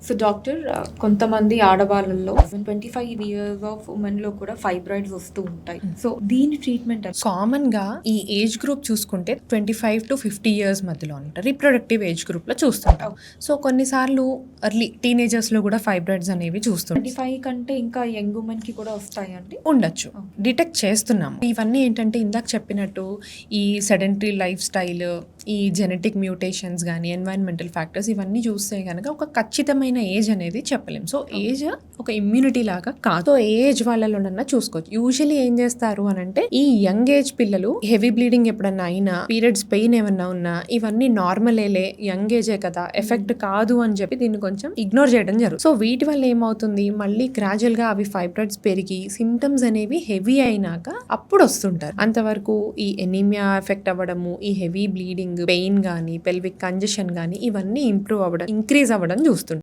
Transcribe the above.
So doctor కొంతమంది ఆడవాళ్ళలో 25 years of women లో కూడా ఫైబ్రాయిడ్స్ వస్తూ ఉంటాయి. సో దీని ట్రీట్మెంట్ కామన్ గా ఈ ఏజ్ గ్రూప్ చూసుకుంటే 25 to 50 ఇయర్స్ మధ్యలో ఉంటారు. రీప్రొడక్టివ్ ఏజ్ గ్రూప్ లో చూస్తుంటాం. సో కొన్నిసార్లు ఎర్లీ టీనేజర్స్ లో కూడా ఫైబ్రాయిడ్స్ అనేవి చూస్తుంటాం. 25 కంటే ఇంకా యంగ్ ఉమెన్ కి కూడా వస్తాయండి? ఉండొచ్చు, డిటెక్ట్ చేస్తున్నాము. ఇవన్నీ ఏంటంటే ఇందాక చెప్పినట్టు ఈ సెడెంటరీ లైఫ్ స్టైల్, ఈ జెనెటిక్ మ్యూటేషన్స్ కానీ ఎన్వైరన్మెంటల్ ఫ్యాక్టర్స్ ఇవన్నీ చూస్తే కనుక ఒక ఖచ్చితమైన ఏజ్ అనేది చెప్పలేం. సో ఏజ్ ఒక ఇమ్యూనిటీ లాగా కాదు. సో ఏజ్ వాళ్ళలోనన్నా చూసుకోవచ్చు. యూజువల్లీ ఏం చేస్తారు అని అంటే ఈ యంగ్ ఏజ్ పిల్లలు హెవీ బ్లీడింగ్ ఎప్పుడన్నా అయినా, పీరియడ్స్ పెయిన్ ఏమన్నా ఉన్నా ఇవన్నీ నార్మలేలే, యంగ్ ఏజే కదా, ఎఫెక్ట్ కాదు అని చెప్పి దీన్ని కొంచెం ఇగ్నోర్ చేయడం జరుగుతుంది. సో వీటి వల్ల ఏమవుతుంది, మళ్ళీ గ్రాడ్యువల్ గా అవి ఫైబ్రాయిడ్స్ పెరిగి సిమ్టమ్స్ అనేవి హెవీ అయినాక అప్పుడు వస్తుంటారు. అంతవరకు ఈ ఎనీమియా ఎఫెక్ట్ అవ్వడము, ఈ హెవీ బ్లీడింగ్, పెయిన్ కానీ, పెల్విక్ కంజెషన్ కానీ ఇవన్నీ ఇంప్రూవ్ అవ్వడం, ఇంక్రీజ్ అవ్వడం చూస్తుంటారు.